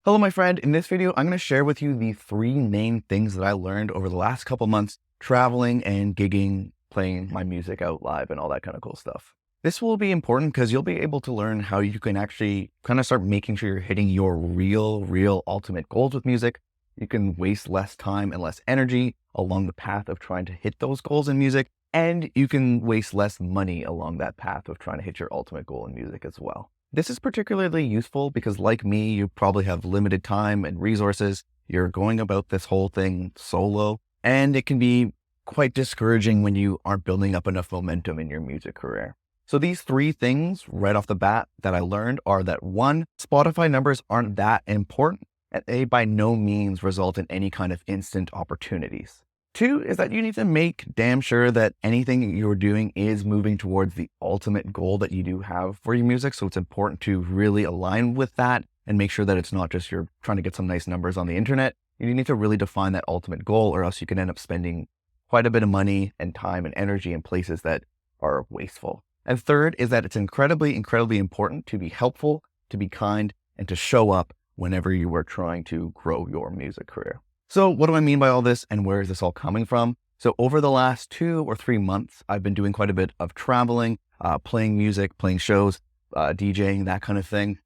Hello, my friend. In this video, I'm going to share with you the three main things that I learned over the last couple months traveling and gigging, playing my music out live and all that kind of cool stuff. This will be important because you'll be able to learn how you can actually kind of start making sure you're hitting your real ultimate goals with music. You can waste less time and less energy along the path of trying to hit those goals in music, and you can waste less money along that path of trying to hit your ultimate goal in music as well. This is particularly useful because, like me, you probably have limited time and resources. You're going about this whole thing solo, and it can be quite discouraging when you aren't building up enough momentum in your music career. So these three things right off the bat that I learned are that one, Spotify numbers aren't that important, and they by no means result in any kind of instant opportunities. Two is that you need to make damn sure that anything you're doing is moving towards the ultimate goal that you do have for your music. So it's important to really align with that and make sure that it's not just you're trying to get some nice numbers on the internet. You need to really define that ultimate goal, or else you can end up spending quite a bit of money and time and energy in places that are wasteful. And third is that it's incredibly important to be helpful, to be kind, and to show up whenever you are trying to grow your music career. So what do I mean by all this, and where is this all coming from? So over the last 2 or 3 months, I've been doing quite a bit of traveling, playing music, playing shows, DJing, that kind of thing.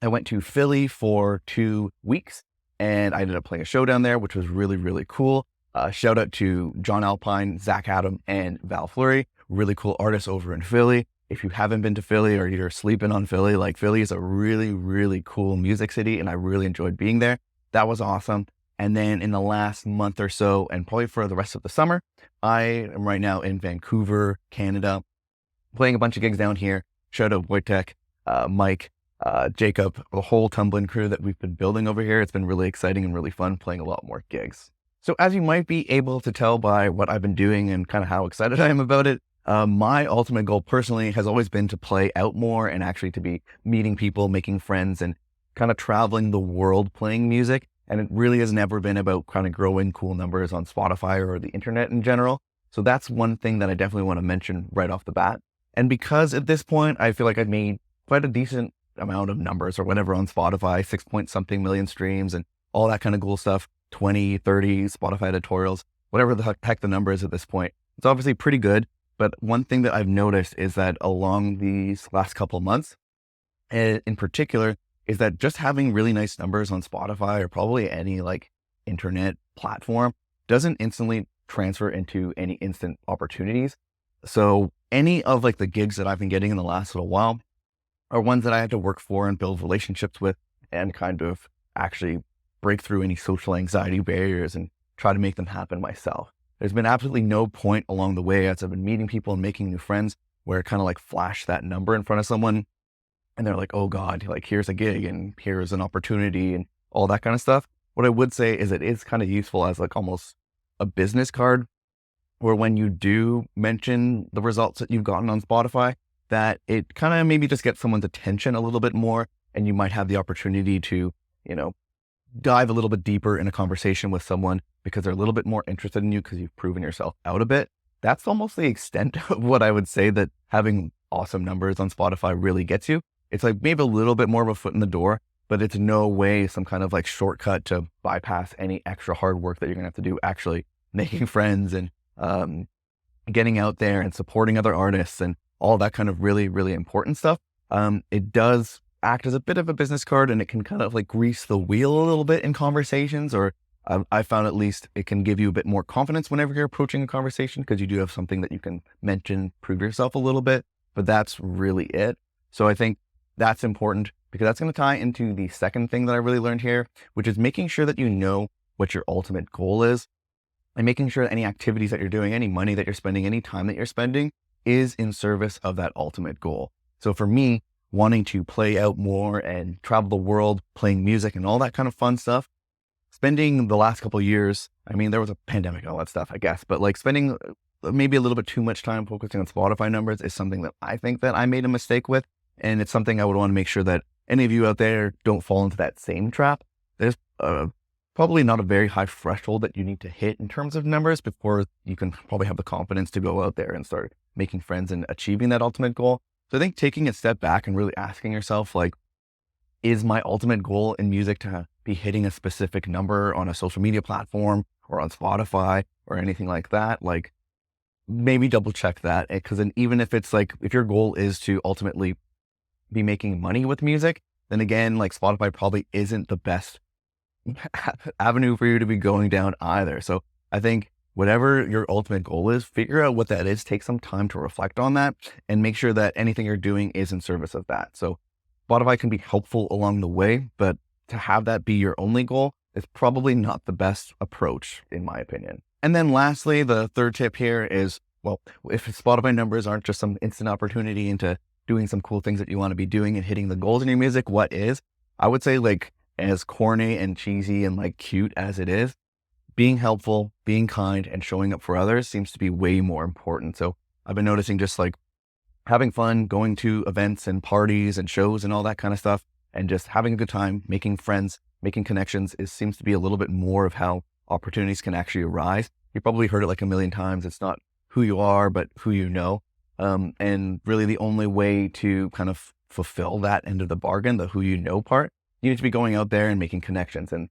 I went to Philly for 2 weeks, and I ended up playing a show down there, which was really cool. Shout out to John Alpine, Zach Adam, and Val Fleury, really cool artists over in Philly. If you haven't been to Philly or you're sleeping on Philly, like, Philly is a really cool music city, and I really enjoyed being there. That was awesome. And then in the last month or so, and probably for the rest of the summer, I am right now in Vancouver, Canada, playing a bunch of gigs down here. Shout out Wojtek, Mike, Jacob, the whole Tumbling crew that we've been building over here. It's been really exciting and really fun playing a lot more gigs. So as you might be able to tell by what I've been doing and kind of how excited I am about it, my ultimate goal personally has always been to play out more and actually to be meeting people, making friends, and kind of traveling the world playing music. And it really has never been about kind of growing cool numbers on Spotify or the internet in general. So that's one thing that I definitely want to mention right off the bat. And because at this point, I feel like I've made quite a decent amount of numbers or whatever on Spotify, 6 point something million streams and all that kind of cool stuff, 20, 30 Spotify editorials, whatever the heck the number is at this point. It's obviously pretty good. But one thing that I've noticed is that along these last couple of months, in particular, is that just having really nice numbers on Spotify or probably any like internet platform doesn't instantly transfer into any instant opportunities. So any of like the gigs that I've been getting in the last little while are ones that I had to work for and build relationships with and kind of actually break through any social anxiety barriers and try to make them happen myself. There's been absolutely no point along the way as I've been meeting people and making new friends where it kind of like flash that number in front of someone and they're like, oh God, like, here's a gig and here's an opportunity and all that kind of stuff. What I would say is it is kind of useful as like almost a business card, where when you do mention the results that you've gotten on Spotify, that it kind of maybe just gets someone's attention a little bit more, and you might have the opportunity to, dive a little bit deeper in a conversation with someone because they're a little bit more interested in you because you've proven yourself out a bit. That's almost the extent of what I would say that having awesome numbers on Spotify really gets you. It's like maybe a little bit more of a foot in the door, but it's no way some kind of like shortcut to bypass any extra hard work that you're gonna have to do actually making friends and getting out there and supporting other artists and all that kind of really important stuff. It does act as a bit of a business card, and it can kind of like grease the wheel a little bit in conversations, or I found at least it can give you a bit more confidence whenever you're approaching a conversation because you do have something that you can mention, prove yourself a little bit, but that's really it. So I think that's important because that's going to tie into the second thing that I really learned here, which is making sure that you know what your ultimate goal is and making sure that any activities that you're doing, any money that you're spending, any time that you're spending is in service of that ultimate goal. So for me, wanting to play out more and travel the world, playing music and all that kind of fun stuff, spending the last couple of years, I mean, there was a pandemic and all that stuff, I guess, but like spending maybe a little bit too much time focusing on Spotify numbers is something that I think that I made a mistake with. And it's something I would want to make sure that any of you out there don't fall into that same trap. There's probably not a very high threshold that you need to hit in terms of numbers before you can probably have the confidence to go out there and start making friends and achieving that ultimate goal. So I think taking a step back and really asking yourself, like, is my ultimate goal in music to be hitting a specific number on a social media platform or on Spotify or anything like that? Like, maybe double check that. Because then even if it's like, if your goal is to ultimately be making money with music, then again, like Spotify probably isn't the best avenue for you to be going down either. So I think whatever your ultimate goal is, figure out what that is, take some time to reflect on that, and make sure that anything you're doing is in service of that. So Spotify can be helpful along the way, but to have that be your only goal is probably not the best approach, in my opinion. And then lastly, the third tip here is, well, if Spotify numbers aren't just some instant opportunity into doing some cool things that you want to be doing and hitting the goals in your music, what is? I would say, like, as corny and cheesy and like cute as it is, being helpful, being kind, and showing up for others seems to be way more important. So I've been noticing just like having fun, going to events and parties and shows and all that kind of stuff, and just having a good time, making friends, making connections seems to be a little bit more of how opportunities can actually arise. You probably heard it like a million times. It's not who you are, but who you know. And really the only way to kind of fulfill that end of the bargain, the who you know part, you need to be going out there and making connections. And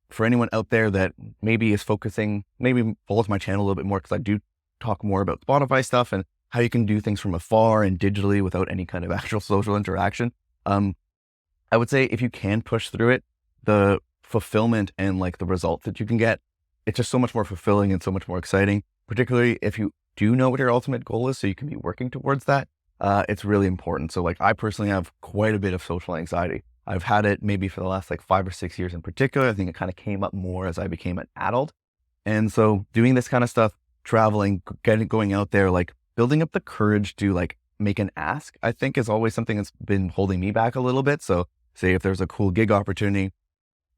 for anyone out there that maybe is focusing, maybe follows my channel a little bit more, because I do talk more about Spotify stuff and how you can do things from afar and digitally without any kind of actual social interaction. I would say if you can push through it, the fulfillment and like the results that you can get, it's just so much more fulfilling and so much more exciting, particularly if you do know what your ultimate goal is, so you can be working towards that. It's really important. So like, I personally have quite a bit of social anxiety. I've had it maybe for the last like 5 or 6 years in particular. I think it kind of came up more as I became an adult. And so doing this kind of stuff, traveling, going out there, like building up the courage to like make an ask, I think is always something that's been holding me back a little bit. So say if there's a cool gig opportunity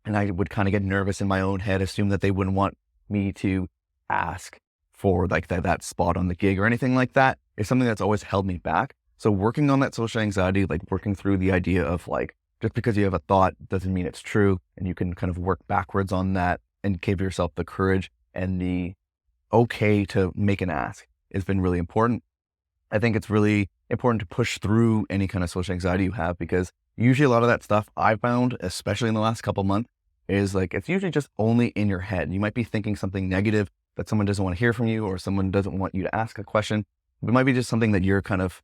and I would kind of get nervous in my own head, assume that they wouldn't want me to ask for like that spot on the gig or anything like that, is something that's always held me back. So working on that social anxiety, like working through the idea of like, just because you have a thought doesn't mean it's true. And you can kind of work backwards on that and give yourself the courage and the okay to make an ask has been really important. I think it's really important to push through any kind of social anxiety you have, because usually a lot of that stuff I found, especially in the last couple months, is like, it's usually just only in your head. You might be thinking something negative that someone doesn't want to hear from you, or someone doesn't want you to ask a question. It might be just something that you're kind of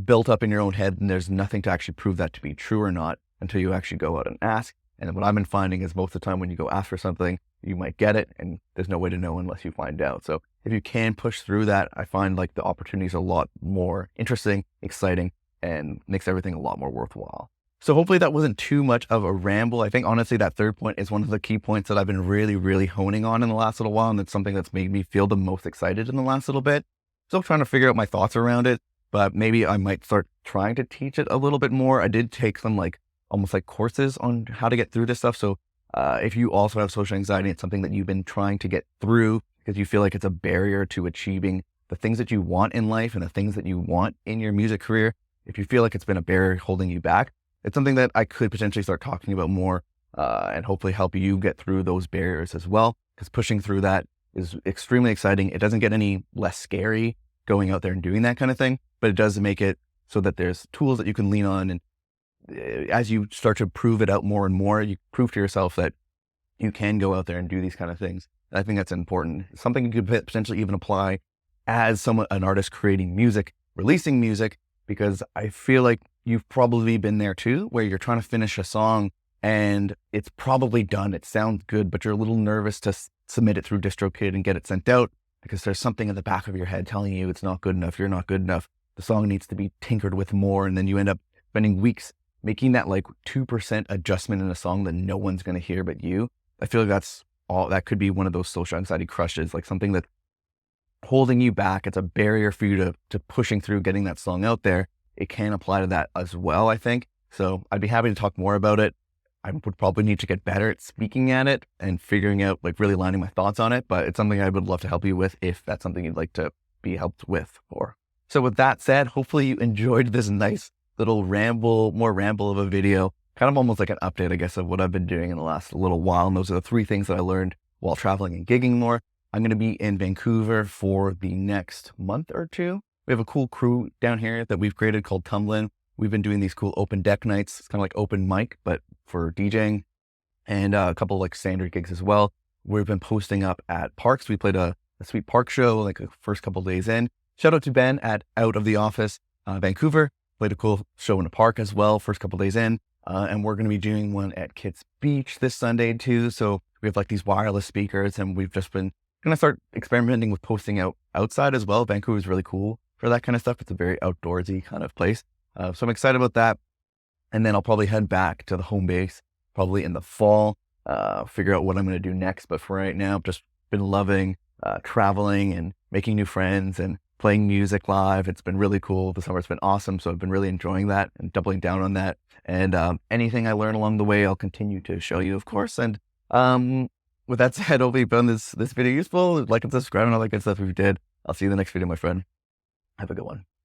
built up in your own head, and there's nothing to actually prove that to be true or not until you actually go out and ask. And what I've been finding is most of the time when you go ask for something, you might get it, and there's no way to know unless you find out. So if you can push through that, I find like the opportunities are a lot more interesting, exciting, and makes everything a lot more worthwhile. So hopefully that wasn't too much of a ramble. I think honestly that third point is one of the key points that I've been really, really honing on in the last little while. And it's something that's made me feel the most excited in the last little bit. Still trying to figure out my thoughts around it, but maybe I might start trying to teach it a little bit more. I did take some like almost like courses on how to get through this stuff. So if you also have social anxiety, it's something that you've been trying to get through because you feel like it's a barrier to achieving the things that you want in life and the things that you want in your music career. If you feel like it's been a barrier holding you back, it's something that I could potentially start talking about more and hopefully help you get through those barriers as well, because pushing through that is extremely exciting. It doesn't get any less scary going out there and doing that kind of thing, but it does make it so that there's tools that you can lean on. And as you start to prove it out more and more, you prove to yourself that you can go out there and do these kind of things. And I think that's important. Something you could potentially even apply as an artist creating music, releasing music, because I feel like you've probably been there too, where you're trying to finish a song and it's probably done. It sounds good, but you're a little nervous to submit it through DistroKid and get it sent out because there's something in the back of your head telling you it's not good enough. You're not good enough. The song needs to be tinkered with more. And then you end up spending weeks making that like 2% adjustment in a song that no one's going to hear but you. I feel like that could be one of those social anxiety crushes, like something that's holding you back. It's a barrier for you to pushing through getting that song out there. It can apply to that as well, I think. So I'd be happy to talk more about it. I would probably need to get better at speaking at it and figuring out, like really lining my thoughts on it, but it's something I would love to help you with if that's something you'd like to be helped with. So with that said, hopefully you enjoyed this nice little more ramble of a video, kind of almost like an update, I guess, of what I've been doing in the last little while. And those are the 3 things that I learned while traveling and gigging more. I'm going to be in Vancouver for the next month or 2. We have a cool crew down here that we've created called Tumblin. we've been doing these cool open deck nights. It's kind of like open mic, but for DJing, and a couple like standard gigs as well. We've been posting up at parks. We played a sweet park show like the first couple days in. Shout out to Ben at Out of the Office, Vancouver. Played a cool show in a park as well, first couple days in. And we're going to be doing one at Kits Beach this Sunday too. So we have like these wireless speakers, and we've just been going to start experimenting with posting out outside as well. Vancouver is really cool for that kind of stuff. It's a very outdoorsy kind of place. So I'm excited about that. And then I'll probably head back to the home base probably in the fall, figure out what I'm going to do next. But for right now, I've just been loving traveling and making new friends and playing music live. It's been really cool. The summer's been awesome. So I've been really enjoying that and doubling down on that. And anything I learn along the way, I'll continue to show you, of course. And with that said, hopefully you found this video useful. Like and subscribe and all that good stuff if you did. I'll see you in the next video, my friend. Have a good one.